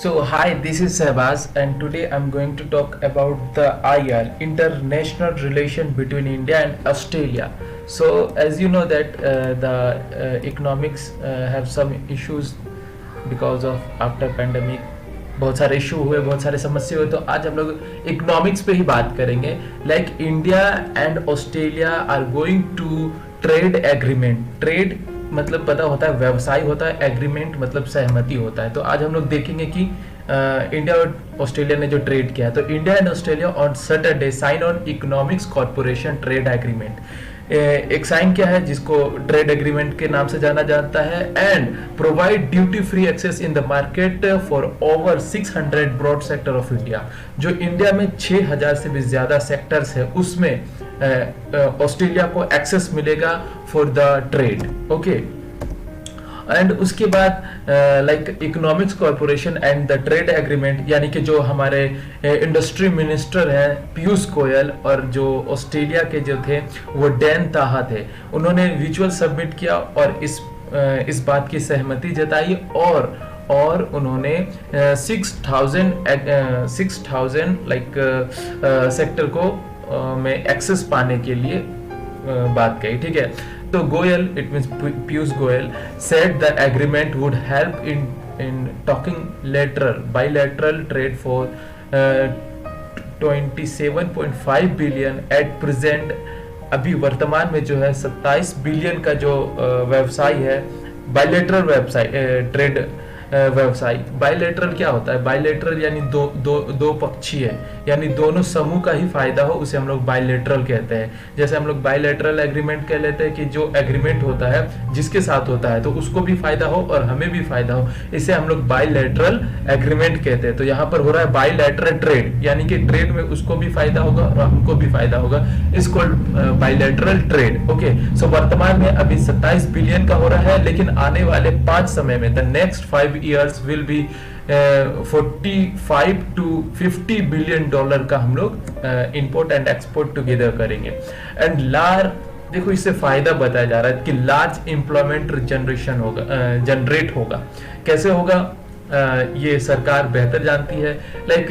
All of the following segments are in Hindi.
So hi, this is Sehbaz and today I'm going to talk about the IR, international relation between India and Australia. So as you know that the economics have some issues because of after pandemic बहुत सारे इशू हुए, बहुत सारे समस्या हुए, तो आज हम लोग इकोनॉमिक्स पे ही बात करेंगे. Like India and Australia are going to trade agreement. Trade मतलब पता होता है व्यवसाय होता है, एग्रीमेंट मतलब सहमति होता है. तो आज हम लोग देखेंगे कि इंडिया और ऑस्ट्रेलिया ने जो ट्रेड किया है, तो India and Australia on Saturday sign on economics corporation trade agreement. एक साइन किया है जिसको ट्रेड एग्रीमेंट के नाम से जाना जाता है. And provide duty free access in the market for over 600 broad sector of India. जो इंडिया में 6000 से भी ज्यादा सेक्टर्स है उसमें ऑस्ट्रेलिया को एक्सेस मिलेगा for the trade. Okay, and उसके बाद like economics corporation and the trade agreement, यानी कि जो हमारे इंडस्ट्री मिनिस्टर हैं पीयूष गोयल और जो ऑस्ट्रेलिया के जो थे वो डैन ताहा थे, उन्होंने विजुअल सबमिट किया और इस बात की सहमति जताई और उन्होंने 6000 लाइक सेक्टर को में एक्सेस पाने के लिए बात कही. ठीक है, तो Goyal, it means Piyush Goyal, said the agreement would help in talking bilateral trade for 27.5 billion at present. अभी वर्तमान में जो है 27 बिलियन का जो व्यवसाय है, बायलैटरल व्यवसाय ट्रेड व्यवसाय. बायलैटरल क्या होता है? बायलैटरल यानी दो पक्षीय है, यानी दोनों समूह का ही फायदा हो, उसे हम लोग बायलैटरल कहते हैं. जैसे हम लोग बायलैटरल एग्रीमेंट कह लेते हैं कि जो एग्रीमेंट होता है जिसके साथ होता है तो उसको भी फायदा हो और हमें भी फायदा हो, इसे हम लोग बायलैटरल एग्रीमेंट कहते हैं. तो यहाँ पर हो रहा है बायलैटरल ट्रेड, यानी कि ट्रेड में उसको भी फायदा होगा और हमको भी फायदा होगा. इसको बायलैटरल ट्रेड. ओके, सो वर्तमान में अभी 27 बिलियन का हो रहा है, लेकिन आने वाले 5 समय में the next 5 years will be 45 to 50 billion dollar का हम लोग इंपोर्ट एंड एक्सपोर्ट टुगेदर करेंगे. एंड देखो इससे फायदा बताया जा रहा है कि लार्ज एम्प्लॉयमेंट जनरेट होगा. कैसे होगा ये सरकार बेहतर जानती है. लाइक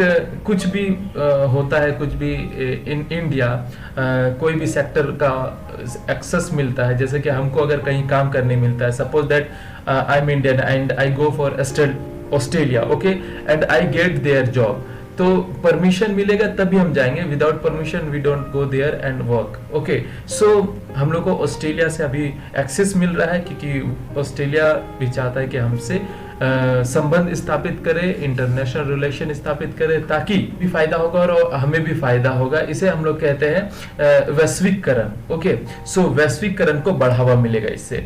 कुछ भी होता है, कुछ भी इन इंडिया कोई भी सेक्टर का एक्सेस मिलता है. जैसे कि हमको अगर कहीं काम करने मिलता है, suppose that I am Indian and I go for Australia, okay, and I get there job, तो परमिशन मिलेगा तभी हम जाएंगे. Without permission we don't go there and work. Okay, so हम लोग को ऑस्ट्रेलिया से अभी एक्सेस मिल रहा है क्योंकि ऑस्ट्रेलिया भी चाहता है कि हमसे संबंध स्थापित करे, इंटरनेशनल रिलेशन स्थापित करे, ताकि भी फायदा होगा और हमें भी फायदा होगा. इसे हम लोग कहते हैं वैश्विकरण. ओके, सो वैश्विकरण को बढ़ावा मिलेगा इससे.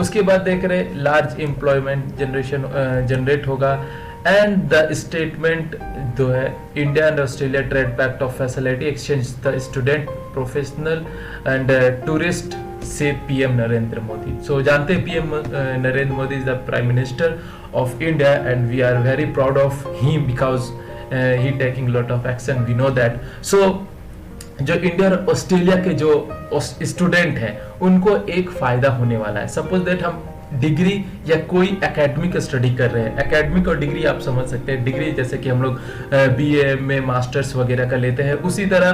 उसके बाद देख रहे लार्ज एम्प्लॉयमेंट जनरेट होगा. एंड द स्टेटमेंट जो है India and Australia trade pact of facility exchange the student professional and tourist से पीएम नरेंद्र मोदी. सो जानते हैं PM Narendra Modi is the prime minister of India and we are very proud of him because he taking lot of action, we know that. So जो इंडिया और ऑस्ट्रेलिया के जो स्टूडेंट हैं उनको एक फायदा होने वाला है. सपोज दैट हम डिग्री या कोई एकेडमिक स्टडी कर रहे हैं. एकेडमिक और डिग्री आप समझ सकते हैं. डिग्री जैसे कि हम लोग बीए में मास्टर्स वगैरह का लेते हैं, उसी तरह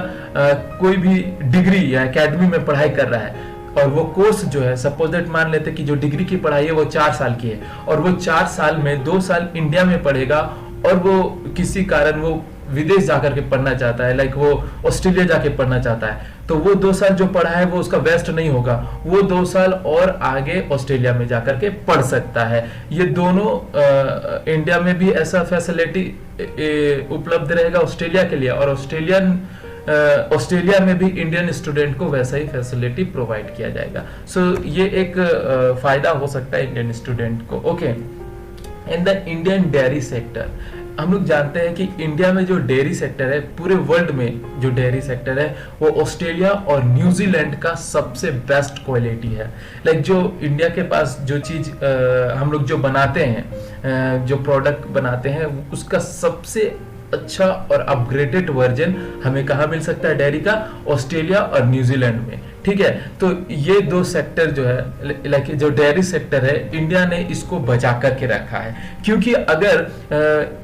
कोई भी डिग्री या एकेडमी में पढ़ाई कर रहा है और वो कोर्स जो है, सपोज दैट मान लेते हैं कि जो डिग्री की पढ़ाई है वो 4 साल की है और वो 4 साल में 2 साल इंडिया में पढ़ेगा और वो किसी कारण वो विदेश जाकर के पढ़ना चाहता है, लाइक वो ऑस्ट्रेलिया जाके पढ़ना चाहता है, तो वो 2 साल जो पढ़ा है वो उसका वेस्ट नहीं होगा. वो 2 साल और आगे ऑस्ट्रेलिया में जाकर के पढ़ सकता है. ये दोनों इंडिया में भी ऐसा फैसिलिटी उपलब्ध रहेगा ऑस्ट्रेलिया के लिए, और ऑस्ट्रेलिया में भी इंडियन स्टूडेंट को वैसा ही फैसिलिटी प्रोवाइड किया जाएगा. सो ये एक फायदा हो सकता है इंडियन स्टूडेंट को. Okay, in the Indian dairy sector, हम लोग जानते हैं कि इंडिया में जो डेयरी सेक्टर है, पूरे वर्ल्ड में जो डेयरी सेक्टर है वो ऑस्ट्रेलिया और न्यूजीलैंड का सबसे बेस्ट क्वालिटी है. लाइक जो इंडिया के पास जो चीज हम लोग जो बनाते हैं, जो प्रोडक्ट बनाते हैं, उसका सबसे अच्छा और अपग्रेडेड वर्जन हमें कहाँ मिल सकता है डेयरी का? ऑस्ट्रेलिया और न्यूजीलैंड में. ठीक है। तो ये दो सेक्टर जो है, लाइक जो डेयरी सेक्टर है, इंडिया ने इसको बचा करके रखा है, क्योंकि अगर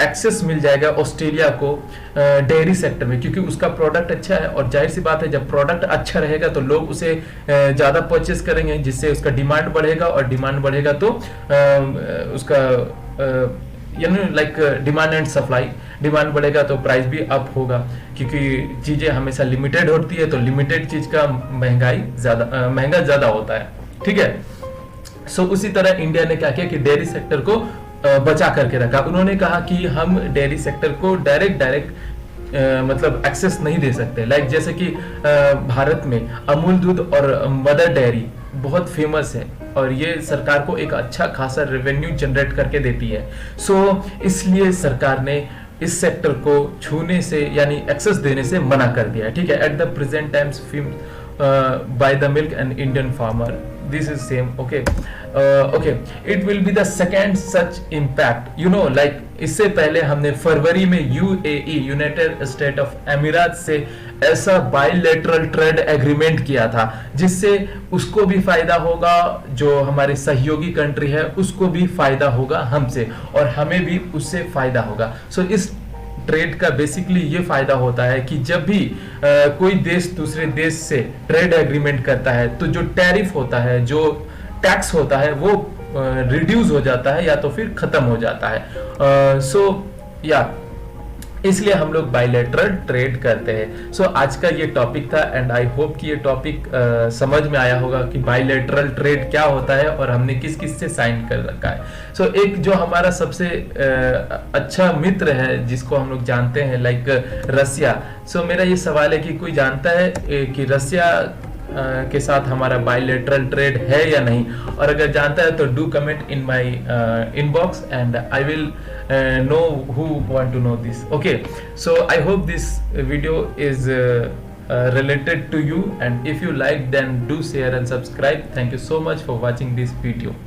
एक्सेस मिल जाएगा ऑस्ट्रेलिया को डेयरी सेक्टर में, क्योंकि उसका प्रोडक्ट अच्छा है, और जाहिर सी बात है जब प्रोडक्ट अच्छा रहेगा तो लोग उसे ज़्यादा परचेस करेंगे, जिससे उसका डिमांड बढ़ेगा, और डिमांड बढ़ेगा तो उसका like demand and supply, demand बढ़ेगा तो प्राइस भी अप होगा, क्योंकि चीज़ें हमेशा लिमिटेड होती है, तो लिमिटेड चीज़ का महंगा ज़्यादा होता है, ठीक है। सो उसी तरह इंडिया ने क्या किया कि डेयरी सेक्टर को बचा करके रखा। उन्होंने कहा कि हम डेयरी सेक्टर को डायरेक्ट मतलब एक्सेस नहीं दे सकते, लाइक जैसे कि भारत में अमूल दूध और मदर डेयरी बहुत फेमस है, और ये सरकार को एक अच्छा खासा रेवेन्यू जनरेट करके देती है। सो इसलिए सरकार ने इस सेक्टर को छूने से यानी एक्सेस देने से मना कर दिया है, ठीक है। At the present times by the milk and Indian farmer, this is same, okay okay. It will be the second such impact, you know, like इससे पहले हमने फरवरी में यूएई, यूनाइटेड स्टेट ऑफ अमीरात से ऐसा बायलैटरल ट्रेड एग्रीमेंट किया था, जिससे उसको भी फायदा होगा, जो हमारे सहयोगी कंट्री है उसको भी फायदा होगा हमसे, और हमें भी उससे फायदा होगा। सो इस ट्रेड का बेसिकली ये फायदा होता है कि जब भी कोई देश दूसरे देश से ट्रेड एग्रीमेंट करता है, तो जो टैरिफ होता है, जो टैक्स होता है, वो रिड्यूस हो जाता है या तो फिर खत्म हो जाता है। सो या इसलिए हम लोग बायलैटरल ट्रेड करते हैं। सो आज का ये टॉपिक था, एंड आई होप कि ये टॉपिक समझ में आया होगा कि बायलैटरल ट्रेड क्या होता है और हमने किस किस से साइन कर रखा है। सो एक जो हमारा सबसे अच्छा मित्र है जिसको हम लोग जानते हैं, लाइक रसिया। सो मेरा ये सवाल है कि कोई जानता है कि रसिया के साथ हमारा बायलैटरल ट्रेड है या नहीं, और अगर जानता है तो do comment in my inbox and I will know who want to know this. Okay, so I hope this video is related to you, and if you like then do share and subscribe. Thank you so much for watching this video.